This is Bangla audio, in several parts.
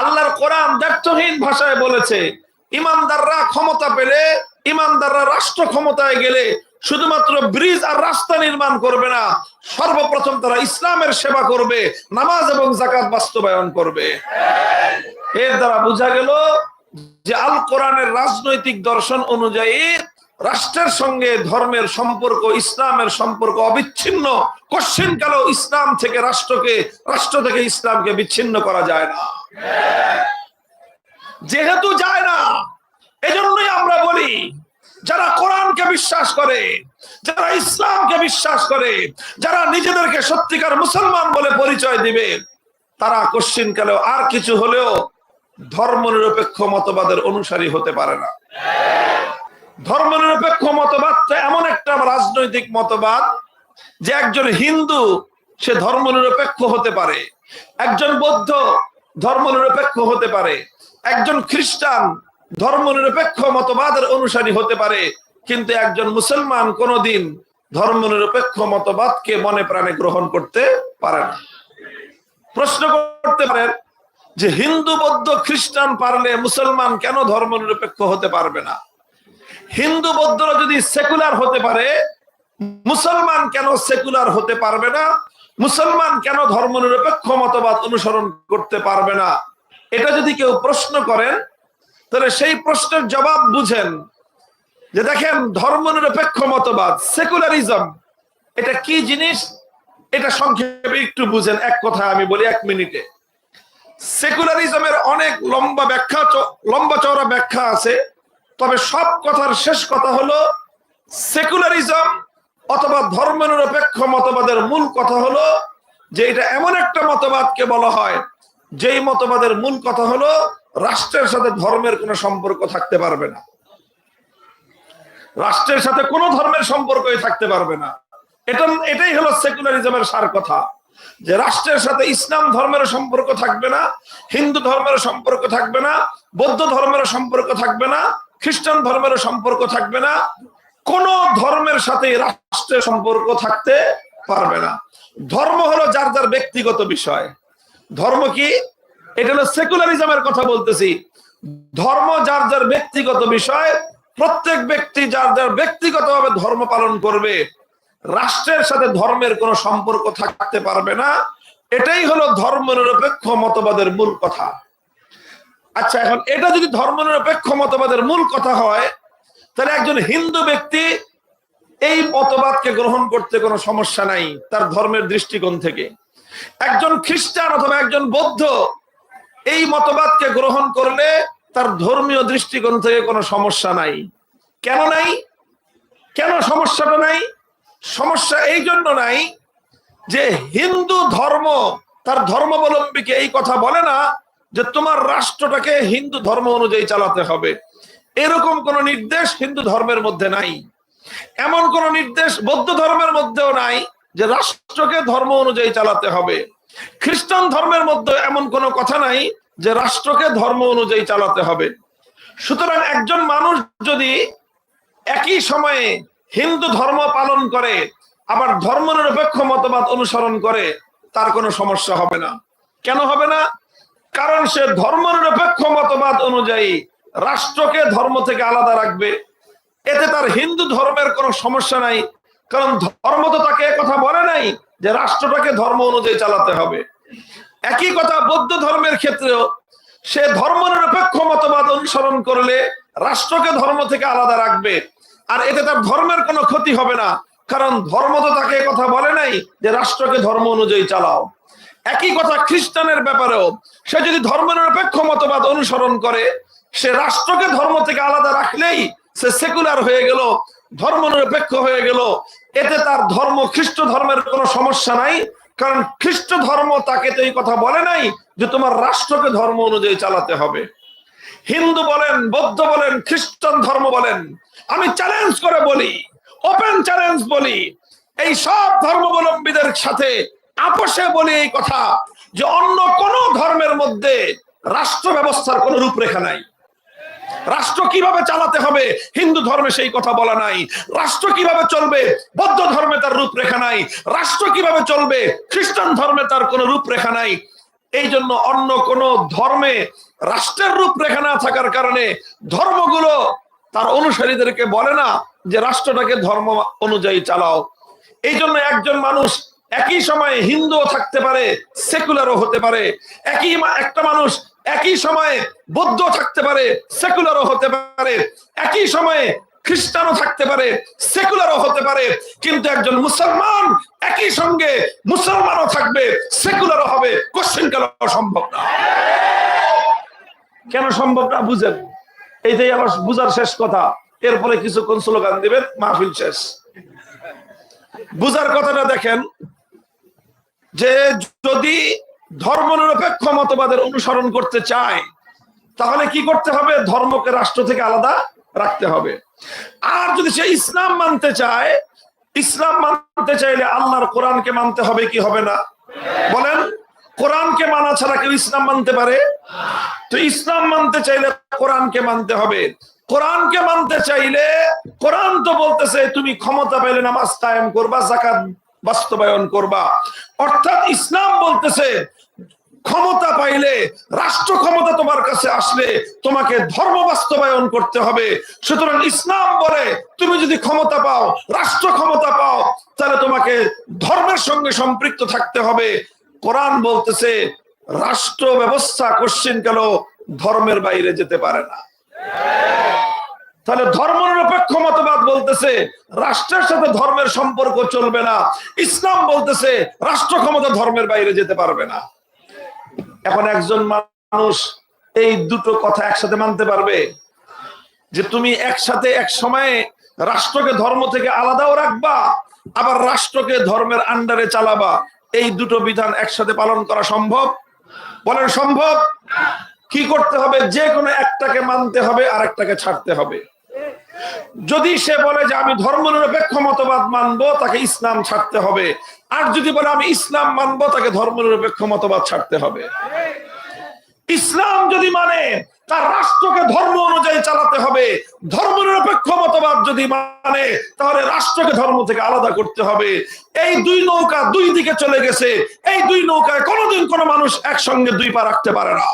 আল্লাহর কোরআন দ্ব্যর্থহীন ভাষায় বলেছে, ইমানদাররা ক্ষমতা পেলে, ইমানদাররা রাষ্ট্র ক্ষমতায় গেলে শুধুমাত্র ব্রিজ আর রাস্তা নির্মাণ করবে না, সর্বপ্রথম তারা ইসলামের সেবা করবে, নামাজ এবং যাকাত বাস্তবায়ন করবে। এর দ্বারা বোঝা গেল যে আল কোরআনের রাজনৈতিক দর্শন অনুযায়ী রাষ্ট্রের সঙ্গে ধর্মের সম্পর্ক, ইসলামের সম্পর্ক অবিচ্ছিন্ন। কশ্চিনকালেও ইসলাম থেকে রাষ্ট্রকে, রাষ্ট্র থেকে ইসলামকে বিচ্ছিন্ন করা যায় না। যেহেতু যায় না, এজন্যই আমরা বলি, যারা কোরআনকে বিশ্বাস করে, যারা ইসলামকে বিশ্বাস করে, যারা নিজেদেরকে সত্যিকার মুসলমান বলে পরিচয় দিবে, তারা কশ্চিনকালেও আর কিছু হলেও ধর্মনিরপেক্ষ মতবাদের অনুসারী হতে পারে না। ধর্মনিরপেক্ষ মতবাদটা এমন একটা রাজনৈতিক মতবাদ যে একজন হিন্দু সে ধর্মনিরপেক্ষ হতে পারে, একজন বৌদ্ধ ধর্মনিরপেক্ষ হতে পারে, একজন খ্রিস্টান ধর্মনিরপেক্ষ মতবাদের অনুসারী হতে পারে, কিন্তু একজন মুসলমান কোনোদিন ধর্মনিরপেক্ষ মতবাদকে মনে প্রাণে গ্রহণ করতে পারে না। প্রশ্ন করতে পারেন যে হিন্দু বৌদ্ধ খ্রিস্টান পারলে মুসলমান কেন ধর্মনিরপেক্ষ হতে পারবে না? হিন্দু বৌদ্ধরা যদি সেকুলার হতে পারে, মুসলমান কেন সেকুলার হতে পারবে না? মুসলমান কেন ধর্মনিরপেক্ষ মতবাদ অনুসরণ করতে পারবে না? এটা যদি কেউ প্রশ্ন করেন, তাহলে সেই প্রশ্নের জবাব বুঝেন যে দেখেন, ধর্মনিরপেক্ষ মতবাদ, সেকুলারিজম, এটা কি জিনিস এটা সংক্ষেপে একটু বুঝেন। এক কথা আমি বলি 1 মিনিটে। সেকুলারিজমের অনেক লম্বা চওড়া ব্যাখ্যা আছে, তবে সব কথার শেষ কথা হলো, সেকুলারিজম অথবা ধর্মনিরপেক্ষ মতবাদের মূল কথা হলো যে এটা এমন একটা মতবাদকে বলা হয় যেই মতবাদের মূল কথা হলো রাষ্ট্রের সাথে ধর্মের কোনো সম্পর্ক থাকতে পারবে না, রাষ্ট্রের সাথে কোনো ধর্মের সম্পর্কই থাকতে পারবে না। এটাই হলো সেকুলারিজমের সার কথা, যে রাষ্ট্রের সাথে ইসলাম ধর্মের সম্পর্ক থাকবে না, হিন্দু ধর্মের সম্পর্ক থাকবে না, বৌদ্ধ ধর্মের সম্পর্ক থাকবে না, খ্রিস্টান ধর্মের সম্পর্ক থাকবে না, কোন ধর্মের সাথে রাষ্ট্রের সম্পর্ক থাকতে পারবে না। ধর্ম হলো যার যার ব্যক্তিগত বিষয়। ধর্ম কি? এটা হলো সেকুলারিজমের কথা বলতেছি। ধর্ম যার যার ব্যক্তিগত বিষয়, প্রত্যেক ব্যক্তি যার যার ব্যক্তিগতভাবে ধর্ম পালন করবে, রাষ্ট্রের সাথে ধর্মের কোনো সম্পর্ক থাকতে পারবে না। এটাই হলো ধর্মনিরপেক্ষ মতবাদের মূল কথা। আচ্ছা, এখন এটা যদি ধর্মনিরপেক্ষ মতবাদের মূল কথা হয়, তাহলে একজন হিন্দু ব্যক্তি এই মতবাদকে গ্রহণ করতে কোনো সমস্যা নাই তার ধর্মের দৃষ্টিকোণ থেকে। একজন খ্রিস্টান অথবা একজন বৌদ্ধ এই মতবাদকে গ্রহণ করলে তার ধর্মীয় দৃষ্টিকোণ থেকে কোনো সমস্যা নাই। কেন নাই? কেন সমস্যাটা নাই? সমস্যা এই জন্য নাই যে হিন্দু ধর্ম তার ধর্মাবলম্বীকে এই কথা বলে না যে তোমার রাষ্ট্রটাকে হিন্দু ধর্ম অনুযায়ী চালাতে হবে। এরকম কোন নির্দেশ হিন্দু ধর্মের মধ্যে নাই। এমন কোন নির্দেশ বৌদ্ধ ধর্মের মধ্যেও নাই যে রাষ্ট্রকে ধর্ম অনুযায়ী চালাতে হবে। খ্রিস্টান ধর্মের মধ্যে এমন কোনো কথা নাই যে রাষ্ট্রকে ধর্ম অনুযায়ী চালাতে হবে। সুতরাং একজন মানুষ যদি একই সময়ে হিন্দু ধর্ম পালন করে আবার ধর্মনিরপেক্ষ মতবাদ অনুসরণ করে, তার কোনো সমস্যা হবে না। কেন হবে না? কারণ সে ধর্মনিরপেক্ষ মতবাদ অনুযায়ী রাষ্ট্রকে ধর্ম থেকে আলাদা রাখবে। এতে তার হিন্দু ধর্মের কোনো সমস্যা নাই, কারণ ধর্ম তো তাকে কথা বলে নাই যে রাষ্ট্রটাকে ধর্ম অনুযায়ী চালাতে হবে। একই কথা বৌদ্ধ ধর্মের ক্ষেত্রেও, সে ধর্মনিরপেক্ষ মতবাদ অনুসরণ করলে রাষ্ট্রকে ধর্ম থেকে আলাদা রাখবে, আর এতে তার ধর্মের কোনো ক্ষতি হবে না, কারণ ধর্ম তো তাকে কথা বলে নাই যে রাষ্ট্রকে ধর্ম অনুযায়ী চালাও। একই কথা খ্রিস্টানের ব্যাপারেও, সে যদি ধর্মনিরপেক্ষ মতবাদ অনুসরণ করে, সে রাষ্ট্রকে ধর্ম থেকে আলাদা রাখলেই সে সেকুলার হয়ে গেল, ধর্মনিরপেক্ষ হয়ে গেল। এতে তার ধর্ম খ্রিস্ট ধর্মের কোনো সমস্যা নাই, কারণ খ্রিস্ট ধর্ম তাকে তো এই কথা বলে নাই যে তোমার রাষ্ট্রকে ধর্ম অনুযায়ী চালাতে হবে। হিন্দু বলেন, বৌদ্ধ বলেন, খ্রিস্টান ধর্ম বলেন, আমি চ্যালেঞ্জ করে বলি, ওপেন চ্যালেঞ্জ বলি, এই সব ধর্মাবলম্বীদের সাথে আপোষে বলি এই কথা যে অন্য কোন ধর্মের মধ্যে রাষ্ট্র ব্যবস্থার কোন রূপরেখা নাই। রাষ্ট্র কিভাবে চালাতে হবে হিন্দু ধর্মে সেই কথা বলা নাই। রাষ্ট্র কিভাবে চলবে বৌদ্ধ ধর্মে তার রূপরেখা নাই। রাষ্ট্র কিভাবে চলবে খ্রিস্টান ধর্মে তার কোনো রূপরেখা নাই। এই জন্য অন্য কোন ধর্মে রাষ্ট্রের রূপরেখা না থাকার কারণে ধর্মগুলো তার অনুসারীদেরকে বলে না যে রাষ্ট্রটাকে ধর্ম অনুযায়ী চালাও। এই জন্য একজন মানুষ একই সময়ে হিন্দুও থাকতে পারে, সেকুলারও হতে পারে। একটা মানুষ একই সময়ে বৌদ্ধ থাকতে পারে, সেকুলারও হতে পারে। একই সময়ে খ্রিস্টানও থাকতে পারে, সেকুলারও হতে পারে। কিন্তু একজন মুসলমান একই সঙ্গে মুসলমানও থাকবে, সেকুলারও হবে, কোশ্চেন কাল সম্ভব না। কেন সম্ভব না বুঝেন? এইটাই আমার বুঝার শেষ কথা। এরপরে কিছুক্ষণ স্লোগান দিবেন, মাহফিল শেষ। বুঝার কথাটা দেখেন যে যদি ধর্মনিরপেক্ষ মতবাদের অনুসরণ করতে চায় তাহলে কি করতে হবে? ধর্মকে রাষ্ট্র থেকে আলাদা রাখতে হবে। আর যদি সে ইসলাম মানতে চায়, ইসলাম মানতে চাইলে আল্লাহর কোরআনকে মানতে হবে কি হবে না? বলেন, কোরআনকে মানা ছাড়া কেউ ইসলাম মানতে পারে? তো ইসলাম মানতে চাইলে কোরআনকে মানতে হবে। কোরআনকে মানতে চাইলে কোরআন তো বলতেছে তুমি ক্ষমতা পাইলে নামাজ কায়েম করবা, যাকাত বাস্তবায়ন করবা। অর্থাৎ ইসলাম বলতেছে ক্ষমতা পাইলে, রাষ্ট্র ক্ষমতা তোমার কাছে আসলে তোমাকে ধর্ম বাস্তবায়ন করতে হবে। সুতরাং ইসলাম বলে তুমি যদি ক্ষমতা পাও, রাষ্ট্র ক্ষমতা পাও, তাহলে তোমাকে ধর্মের সঙ্গে সম্পৃক্ত থাকতে হবে। কোরআন বলতেছে রাষ্ট্র ব্যবস্থা কোশ্চিন কাল ধর্মের বাইরে যেতে পারে না। তাহলে ধর্মনিরপেক্ষ মতবাদ বলতেছে রাষ্ট্রের সাথে ধর্মের সম্পর্ক চলবে না। ইসলাম বলতেছে রাষ্ট্র ক্ষমতা ধর্মের বাইরে যেতে পারবে না। এখন একজন মানুষ এই দুটো কথা একসাথে মানতে পারবে? যে তুমি একসাথে এক সময়ে রাষ্ট্রকে ধর্ম থেকে আলাদাও রাখবা, আবার রাষ্ট্রকে ধর্মের আন্ডারে চালাবা, এই দুটো বিধান একসাথে পালন করা সম্ভব? বলেন সম্ভব? কি করতে হবে? যে কোনো একটাকে মানতে হবে, আর একটাকে ছাড়তে হবে। যদি সে বলে যে আমি ধর্মনিরপেক্ষ মতবাদ মানবো, তাকে ইসলাম ছাড়তে হবে। আর যদি বলে আমি ইসলাম মানবো, তাকে ধর্মনিরপেক্ষ মতবাদ ছাড়তে হবে। ইসলাম যদি মানে তার রাষ্ট্রকে ধর্ম অনুযায়ী চালাতে হবে। ধর্মনিরপেক্ষ মতবাদ যদি মানে তাহলে রাষ্ট্রকে ধর্ম থেকে আলাদা করতে হবে। এই দুই নৌকা দুই দিকে চলে গেছে। এই দুই নৌকায় কোনোদিন কোনো মানুষ একসঙ্গে দুই পা রাখতে পারে না।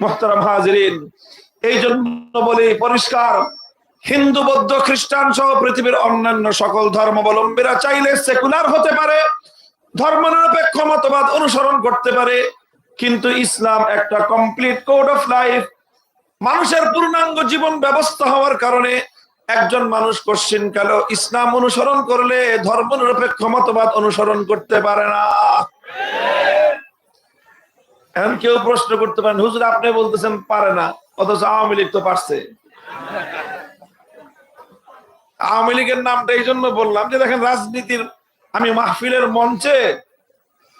মুহতারাম হাজিরিন, এই জন্য বলি পরিষ্কার, হিন্দু বৌদ্ধ খ্রিস্টান সহ পৃথিবীর অন্যান্য সকল ধর্মাবলম্বীরা চাইলে সেকুলার হতে পারে, ধর্মনিরপেক্ষ মতবাদ অনুসরণ করতে পারে, কিন্তু ইসলাম একটা কমপ্লিট কোড অফ লাইফ, মানুষের পূর্ণাঙ্গ জীবন ব্যবস্থা হওয়ার কারণে একজন মানুষ কোশ্চিন কাল ইসলাম অনুসরণ করলে ধর্মনিরপেক্ষ মতবাদ অনুসরণ করতে পারে না। এখন কেউ প্রশ্ন করতে পারেন, হুজুর আপনি বলতেছেন পারে না, অথচ আওয়ামী লীগ তো পারছে। আওয়ামী লীগের নামটা এই জন্য বললাম যে দেখেন রাজনীতির, আমি মাহফিলের মঞ্চে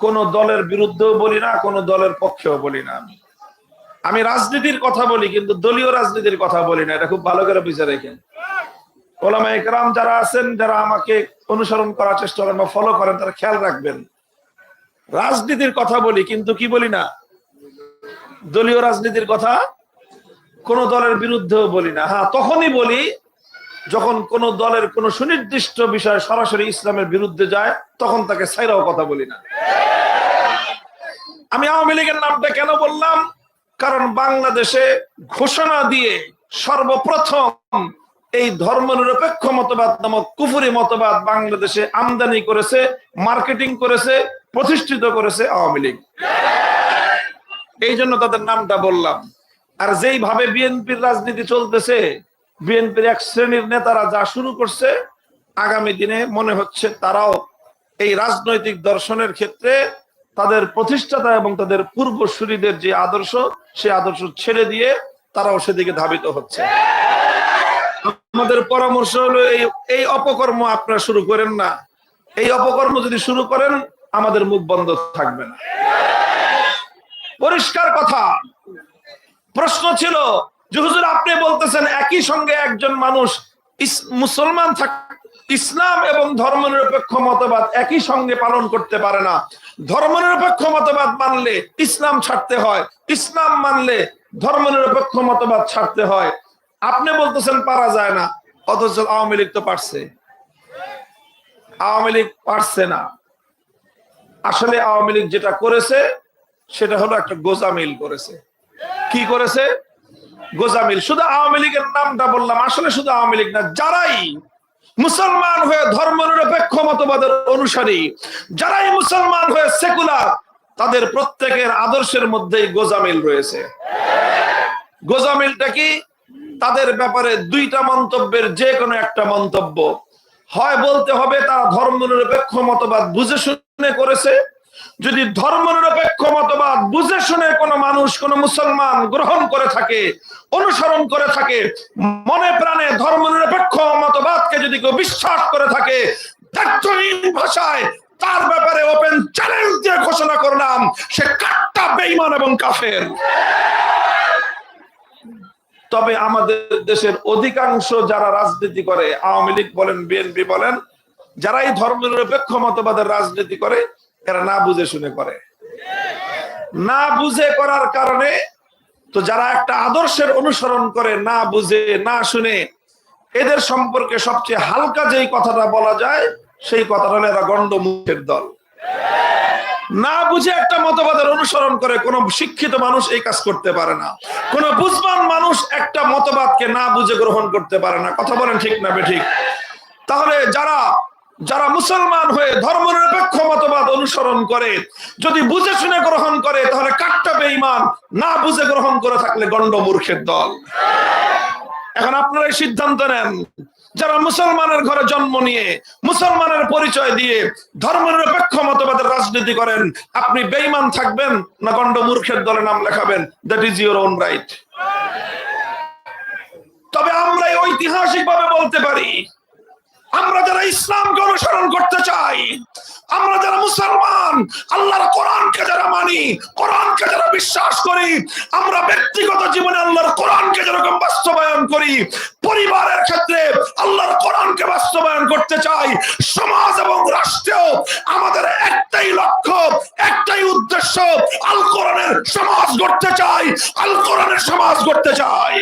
কোন দলের বিরুদ্ধেও বলি না, কোন দলের পক্ষেও বলি না। আমি রাজনীতির কথা বলি, কিন্তু দলীয় রাজনীতির কথা বলি না। এটা খুব ভালো করে বুঝে রেখেন। ওলামায়ে কেরাম যারা আছেন, যারা আমাকে অনুসরণ করার চেষ্টা করেন বা ফলো করেন, তারা খেয়াল রাখবেন, রাজনীতির কথা বলি কিন্তু কি বলি না? দলীয় রাজনীতির কথা কোন দলের বিরুদ্ধেও বলি না। হ্যাঁ, তখনই বলি যখন কোন দলের কোন সুনির্দিষ্ট বিষয় সরাসরি ইসলামের বিরুদ্ধে যায়, তখন তাকে ছাইরাও কথা বলি না। আমি আওয়ামী লীগের নামটা কেন বললাম? কারণ বাংলাদেশে ঘোষণা দিয়ে সর্বপ্রথম এই ধর্মনিরপেক্ষ মতবাদ নামক কুফরি মতবাদ বাংলাদেশে আমদানি করেছে, মার্কেটিং করেছে, প্রতিষ্ঠিত করেছে আওয়ামী লীগ। এই জন্য তাদের নামটা বললাম। আর যেইভাবে বিএনপির রাজনীতি চলতেছে, বিএনপির এক শ্রেণীর নেতারা যা শুরু করছে, আগামী দিনে মনে হচ্ছে তারাও এই রাজনৈতিক দর্শনের ক্ষেত্রে তাদের প্রতিষ্ঠাতা এবং তাদের পূর্বসূরীদের যে আদর্শ, সেই আদর্শ ছেড়ে দিয়ে তারাও সেদিকে ধাবিত হচ্ছে। আমাদের পরামর্শ হলো এই অপকর্ম আপনারা শুরু করেন না। এই অপকর্ম যদি শুরু করেন, আমাদের মুখ বন্ধ থাকবে না। পরিষ্কার কথা। প্রশ্ন ছিল যে হুজুর আপনি বলতেছেন একই সঙ্গে একজন মানুষ মুসলমান ইসলাম এবং ধর্মনিরপেক্ষ মতবাদ একই সঙ্গে পালন করতে পারে না। ধর্মনিরপেক্ষ মতবাদ মানলে ইসলাম ছাড়তে হয়, ইসলাম মানলে ধর্মনিরপেক্ষ মতবাদ ছাড়তে হয়। আপনি বলতেছেন পারা যায় না, অথচ আওয়ামী লীগ তো পারছে। আওয়ামী লীগ পারছে না। আসলে আওয়ামী লীগ যেটা করেছে সেটা হলো একটা গোজামিল করেছে। কি করেছে? গোজামিল। শুধু আওয়ামী লীগের নামটা বললাম, আসলে শুধু আওয়ামী লীগ না, যারাই মুসলমান হয়ে ধর্মনিরপেক্ষ মতবাদের অনুসারী, যারাই মুসলমান হয়ে সেকুলার, তাদের প্রত্যেকের আদর্শের মধ্যেই গোজামিল রয়েছে। গোজামিলটা কি? তাদের ব্যাপারে দুইটা মন্তব্যের যে কোনো একটা মন্তব্য হয় বলতে হবে তারা ধর্মনিরপেক্ষ মতবাদ বুঝে শুনে করেছে। যদি ধর্মনিরপেক্ষ মতবাদ বুঝে শুনে কোনো মানুষ, কোনো মুসলমান গ্রহণ করে থাকে, অনুসরণ করে থাকে, মনে প্রাণে ধর্মনিরপেক্ষ মতবাদকে যদি কেউ বিশ্বাস করে থাকে, দায়িত্বহীন ভাষায় তার ব্যাপারে ওপেন চ্যালেঞ্জ দিয়ে ঘোষণা করলাম, সে কাট্টা বেঈমান এবং কাফের। তবে আমাদের দেশের অধিকাংশ যারা রাজনীতি করে, আওয়ামী লীগ বলেন, বিএনপি বলেন, যারাই ধর্মনিরপেক্ষ মতবাদের রাজনীতি করে, এরা না বুঝে শুনে করে। না বুঝে করার কারণে তো যারা একটা আদর্শের অনুসরণ করে না বুঝে না শুনে, এদের সম্পর্কে সবচেয়ে হালকা যেই কথাটা বলা যায় সেই কথাটা হলো এরা গন্ডমুখের দল। না বুঝে একটা মতবাদের অনুসরণ করে কোন শিক্ষিত মানুষ এই কাজ করতে পারে না। কোন বুঝবান মানুষ একটা মতবাদকে না বুঝে গ্রহণ করতে পারে না। কথা বলেন ঠিক না বেঠিক? তাহলে যারা মুসলমান হয়ে ধর্মনিরপেক্ষ মতবাদ অনুসরণ করে, যদি বুঝে শুনে গ্রহণ করে তাহলে কাট্টা বেঈমান, না বুঝে গ্রহণ করে থাকলে গন্ডমূর্খের দল। এখন আপনারাই সিদ্ধান্ত নেন, যারা মুসলমানের ঘরে জন্ম নিয়ে মুসলমানের পরিচয় দিয়ে ধর্মনিরপেক্ষ মতবাদের রাজনীতি করেন, আপনি বেঈমান থাকবেন না গন্ডমূর্খের দলে নাম লেখাবেন? That is your own right. তবে আমরা ঐতিহাসিক ভাবে বলতে পারি, আমরা যারা ইসলামকে অনুসরণ করতে চাই, আমরা যারা মুসলমান, আল্লাহর কোরআনকে যারা মানি, কোরআনকে যারা বিশ্বাস করি, আমরা ব্যক্তিগত জীবনে আল্লাহর কোরআনকে যেরকম বাস্তবায়ন করি, পরিবারের ক্ষেত্রে আল্লাহর কোরআনকে বাস্তবায়ন করতে চাই, সমাজ এবং রাষ্ট্রেও আমাদের একটাই লক্ষ্য, একটাই উদ্দেশ্য, আল কোরআনের সমাজ গড়তে চাই, আল কোরআনের সমাজ গড়তে চাই।